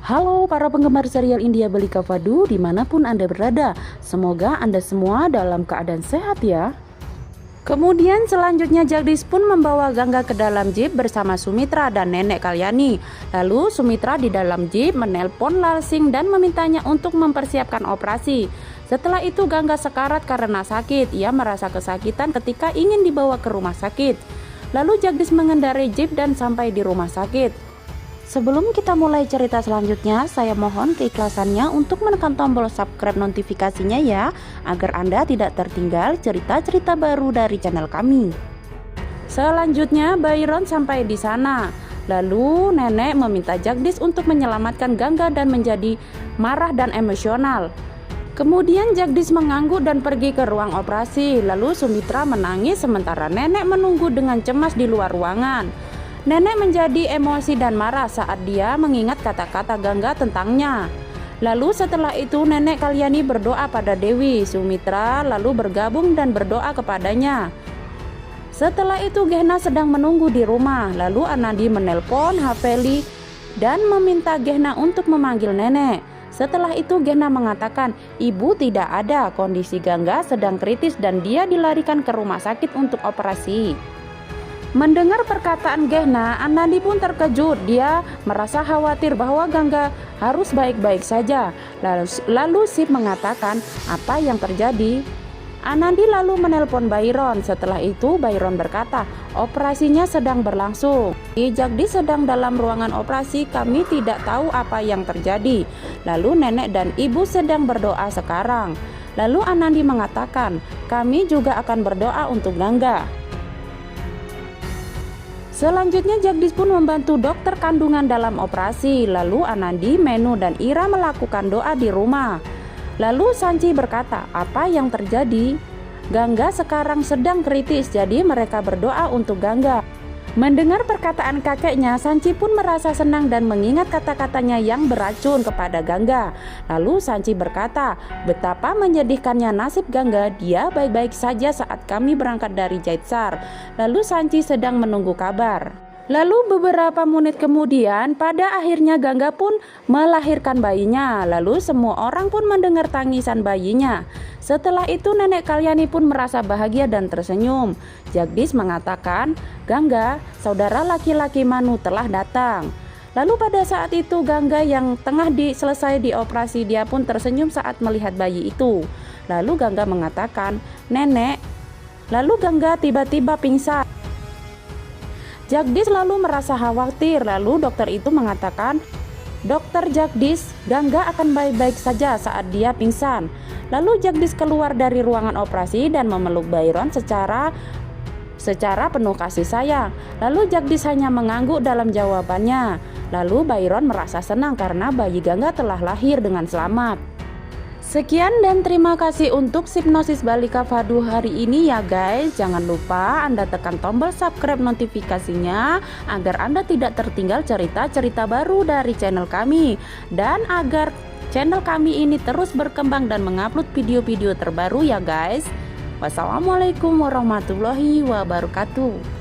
Halo para penggemar serial India Balika Fadu dimanapun Anda berada. Semoga Anda semua dalam keadaan sehat ya. Kemudian selanjutnya Jagdish pun membawa Gangga ke dalam jeep bersama Sumitra dan Nenek Kalyani. Lalu Sumitra di dalam jeep menelpon Lalsing dan memintanya untuk mempersiapkan operasi. Setelah itu Gangga sekarat karena sakit. Ia merasa kesakitan ketika ingin dibawa ke rumah sakit. Lalu Jagdish mengendarai jeep dan sampai di rumah sakit. Sebelum kita mulai cerita selanjutnya, saya mohon keikhlasannya untuk menekan tombol subscribe notifikasinya ya, agar Anda tidak tertinggal cerita-cerita baru dari channel kami. Selanjutnya Byron sampai di sana. Lalu Nenek meminta Jagdish untuk menyelamatkan Gangga dan menjadi marah dan emosional. Kemudian Jagdish mengangguk dan pergi ke ruang operasi. Lalu Sumitra menangis sementara Nenek menunggu dengan cemas di luar ruangan. Nenek menjadi emosi dan marah saat dia mengingat kata-kata Gangga tentangnya. Lalu setelah itu Nenek Kalyani berdoa pada Dewi. Sumitra lalu bergabung dan berdoa kepadanya. Setelah itu Gehna sedang menunggu di rumah. Lalu Anandi menelpon Haveli dan meminta Gehna untuk memanggil Nenek. Setelah itu Gehna mengatakan ibu tidak ada, kondisi Gangga sedang kritis dan dia dilarikan ke rumah sakit untuk operasi. Mendengar perkataan Gehna, Anandi pun terkejut. Dia merasa khawatir bahwa Gangga harus baik-baik saja. Lalu Sip mengatakan apa yang terjadi. Anandi lalu menelpon Byron. Setelah itu Byron berkata operasinya sedang berlangsung. Jagdish sedang dalam ruangan operasi, kami tidak tahu apa yang terjadi. Lalu nenek dan ibu sedang berdoa sekarang. Lalu Anandi mengatakan kami juga akan berdoa untuk Gangga. Selanjutnya Jagdish pun membantu dokter kandungan dalam operasi. Lalu Anandi, Menu dan Ira melakukan doa di rumah. Lalu Sanchi berkata, apa yang terjadi? Gangga sekarang sedang kritis, jadi mereka berdoa untuk Gangga. Mendengar perkataan kakeknya, Sanchi pun merasa senang dan mengingat kata-katanya yang beracun kepada Gangga. Lalu Sanchi berkata, betapa menyedihkannya nasib Gangga, dia baik-baik saja saat kami berangkat dari Jaitsar. Lalu Sanchi sedang menunggu kabar. Lalu beberapa menit kemudian, pada akhirnya Gangga pun melahirkan bayinya. Lalu semua orang pun mendengar tangisan bayinya. Setelah itu Nenek Kalyani pun merasa bahagia dan tersenyum. Jagdish mengatakan, Gangga, saudara laki-laki Manu telah datang. Lalu pada saat itu Gangga yang tengah selesai dioperasi, dia pun tersenyum saat melihat bayi itu. Lalu Gangga mengatakan, Nenek. Lalu Gangga tiba-tiba pingsan. Jagdish lalu merasa khawatir. Lalu dokter itu mengatakan, Dokter Jagdish, Gangga akan baik-baik saja saat dia pingsan. Lalu Jagdish keluar dari ruangan operasi dan memeluk Byron secara penuh kasih sayang. Lalu Jagdish hanya mengangguk dalam jawabannya. Lalu Byron merasa senang karena bayi Gangga telah lahir dengan selamat. Sekian dan terima kasih untuk Hipnosis Balika Fadu hari ini ya guys. Jangan lupa Anda tekan tombol subscribe notifikasinya agar Anda tidak tertinggal cerita-cerita baru dari channel kami. Dan agar channel kami ini terus berkembang dan mengupload video-video terbaru ya guys. Wassalamualaikum warahmatullahi wabarakatuh.